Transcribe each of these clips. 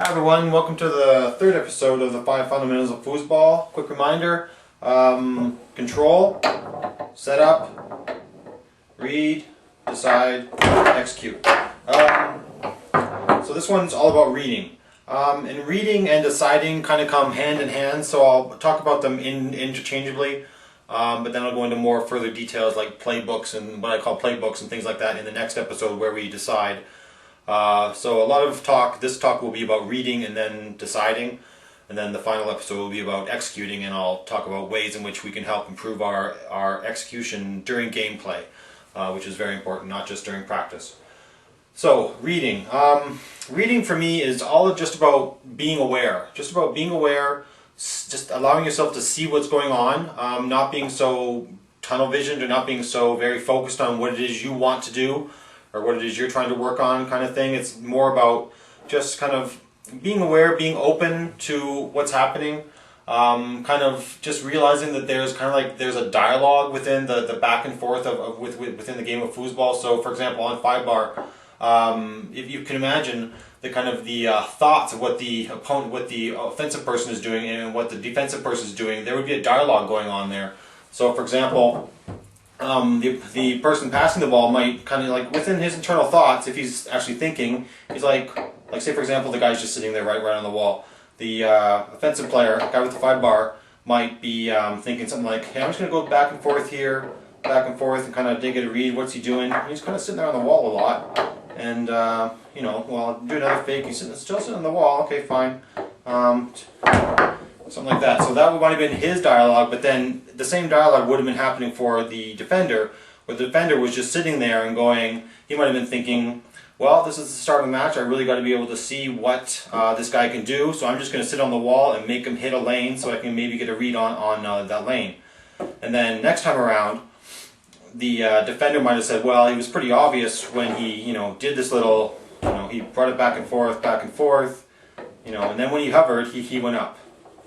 Hi everyone, welcome to the third episode of the 5 Fundamentals of Foosball. Quick reminder, control, set up, read, decide, execute. So this one's all about reading. And reading and deciding kind of come hand in hand, so I'll talk about them interchangeably, but then I'll go into more further details like playbooks and what I call playbooks and things like that in the next episode where we decide. So a lot of this talk will be about reading and then deciding, and then the final episode will be about executing, and I'll talk about ways in which we can help improve our execution during gameplay, which is very important, not just during practice. So reading. Reading for me is all just about being aware, just allowing yourself to see what's going on, not being so tunnel visioned or not being so very focused on what it is you want to do or what it is you're trying to work on kind of thing. It's more about just kind of being aware, being open to what's happening, kind of just realizing that there's a dialogue within the back and forth within the game of foosball. So for example, on 5-bar, if you can imagine the kind of the thoughts of what the offensive person is doing and what the defensive person is doing, there would be a dialogue going on there. So for example, the person passing the ball might kind of like within his internal thoughts, if he's actually thinking, he's like say for example the guy's just sitting there right on the wall. The offensive player, guy with the 5-bar, might be thinking something like, hey, I'm just going to go back and forth here, back and forth, and kind of dig it a read. What's he doing? He's kind of sitting there on the wall a lot, and you know, well, do another fake. He's still sitting on the wall. Okay, fine. Something like that. So that might have been his dialogue, but then the same dialogue would have been happening for the defender, where the defender was just sitting there and going, he might have been thinking, well, this is the start of the match, I really got to be able to see what this guy can do, so I'm just going to sit on the wall and make him hit a lane so I can maybe get a read on that lane. And then next time around, the defender might have said, well, he was pretty obvious when he, did this little, he brought it back and forth, and then when he hovered, he went up.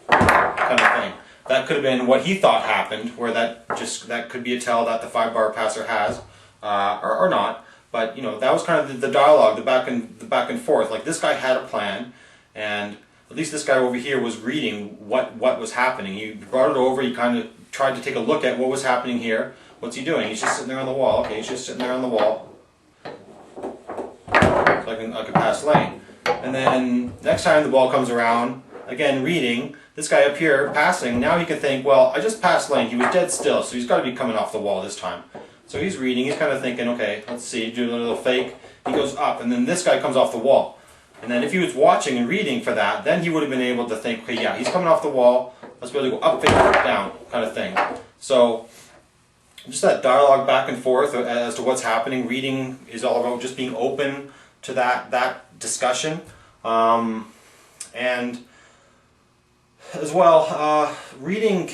Kind of thing. That could have been what he thought happened, where that could be a tell that the 5-bar passer has, or not. But that was kind of the dialogue, the back and forth. Like this guy had a plan, and at least this guy over here was reading what was happening. He brought it over. He kind of tried to take a look at what was happening here. What's he doing? He's just sitting there on the wall. Okay, he's just sitting there on the wall. So I can pass lane, and then next time the ball comes around, again reading. This guy up here passing, now he can think, well, I just passed lane, he was dead still, so he's got to be coming off the wall this time. So he's reading, he's kind of thinking, okay, let's see, do a little fake, he goes up, and then this guy comes off the wall. And then if he was watching and reading for that, then he would have been able to think, okay, yeah, he's coming off the wall, let's be able to go up, fake, down, kind of thing. So just that dialogue back and forth as to what's happening. Reading is all about just being open to that discussion. And as well, reading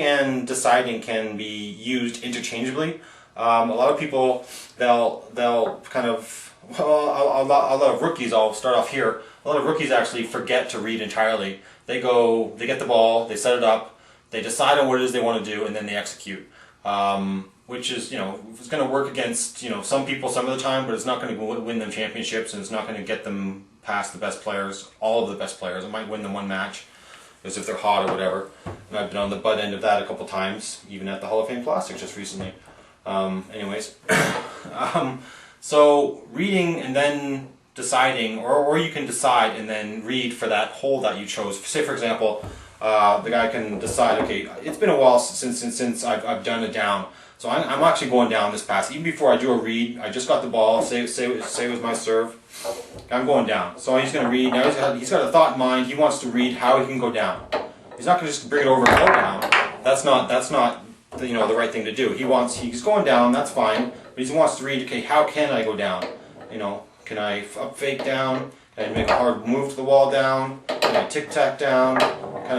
and deciding can be used interchangeably. A lot of people, they'll kind of, well, a lot of rookies, I'll start off here, a lot of rookies actually forget to read entirely. They get the ball, they set it up, they decide on what it is they want to do, and then they execute. Which is, it's going to work against, some people some of the time, but it's not going to win them championships, and it's not going to get them past the best players, all of the best players. It might win them one match, as if they're hot or whatever. And I've been on the butt end of that a couple times, even at the Hall of Fame Classic just recently. Anyways, so reading and then deciding, or you can decide and then read for that hole that you chose. Say for example, the guy can decide, okay, it's been a while since I've done a down, so I'm actually going down this pass. Even before I do a read, I just got the ball, say it was my serve, I'm going down. So he's going to read, now he's got a thought in mind, he wants to read how he can go down. He's not going to just bring it over and go down. That's not the right thing to do. He's going down, that's fine, but he wants to read, okay, how can I go down? Can I up fake down? Can I make a hard move to the wall down? Can I tic-tac down?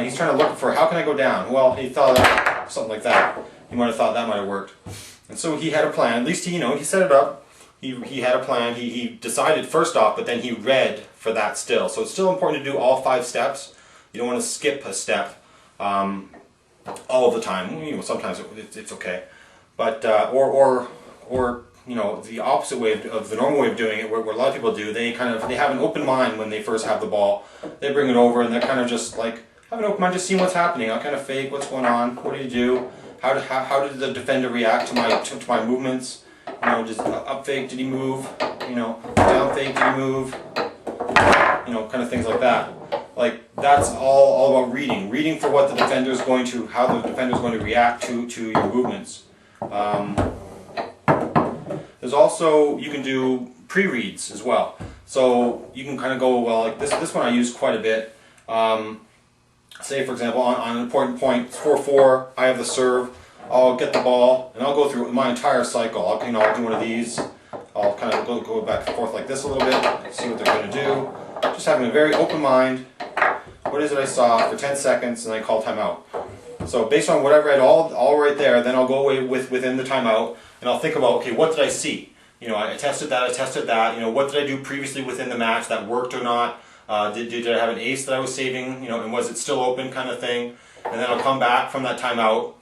He's trying to look for, how can I go down? Well, he thought something like that. He might have thought that might have worked. And so he had a plan. At least he set it up. He had a plan. He decided first off, but then he read for that still. So it's still important to do all 5 steps. You don't want to skip a step all of the time. Sometimes it's okay. But or the opposite way of the normal way of doing it, where a lot of people do, they have an open mind when they first have the ball. They bring it over and they're kind of just like, have an open mind, just seeing what's happening. I'll kind of fake what's going on. What do you do? How did the defender react to my movements? Just up fake, did he move? Down fake, did he move? Kind of things like that. Like, that's all about reading. Reading for what the defender is going to, how the defender is going to react to your movements. There's also, you can do pre-reads as well. So you can kind of go, well, like this one I use quite a bit. Say, for example, on an important point, 4-4, I have the serve. I'll get the ball, and I'll go through my entire cycle. I'll do one of these. I'll kind of go back and forth like this a little bit, see what they're going to do. Just having a very open mind. What is it I saw for 10 seconds, and I call timeout. So based on what I read all right there, then I'll go away within the timeout, and I'll think about, okay, what did I see? I tested that, what did I do previously within the match that worked or not? Did I have an ace that I was saving, and was it still open, kind of thing? And then I'll come back from that timeout.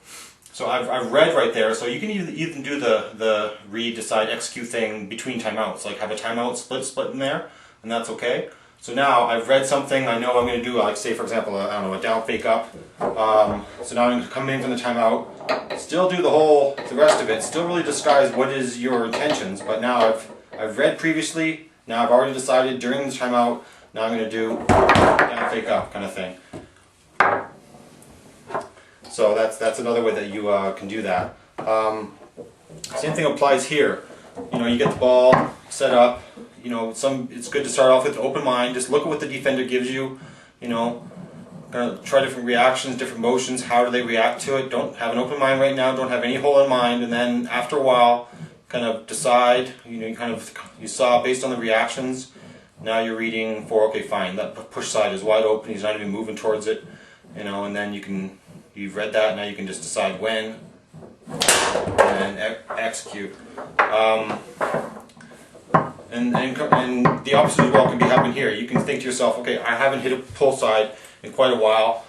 So I've read right there, so you can even do the read, decide, execute thing between timeouts, like have a timeout split in there, and that's okay. So now I've read something I know I'm going to do, like say for example, a down fake up. So now I'm going to come in from the timeout, still do the rest of it, still really disguise what is your intentions, but now I've read previously, now I've already decided during the timeout, now I'm going to do down fake up kind of thing. So that's another way that you can do that. Same thing applies here. You get the ball set up. It's good to start off with an open mind. Just look at what the defender gives you. Kind of try different reactions, different motions. How do they react to it? Don't have an open mind right now. Don't have any hole in mind. And then after a while, kind of decide. You saw based on the reactions. Now you're reading for, okay, fine. That push side is wide open. He's not even moving towards it. And then you've read that. Now you can just decide when and execute. And the opposite as well can be happening here. You can think to yourself, okay, I haven't hit a pull side in quite a while,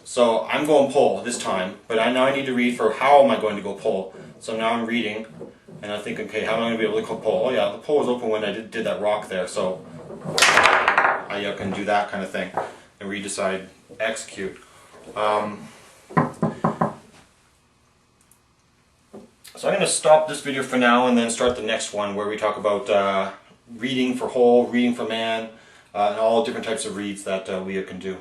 so I'm going pull this time, but now I need to read for how am I going to go pull. So now I'm reading, and I think, okay, how am I going to be able to go pull? Oh yeah, the pull was open when I did that rock there, so I can do that kind of thing, and read, decide, execute. So I'm going to stop this video for now and then start the next one where we talk about reading for hole, reading for man, and all different types of reads that we can do.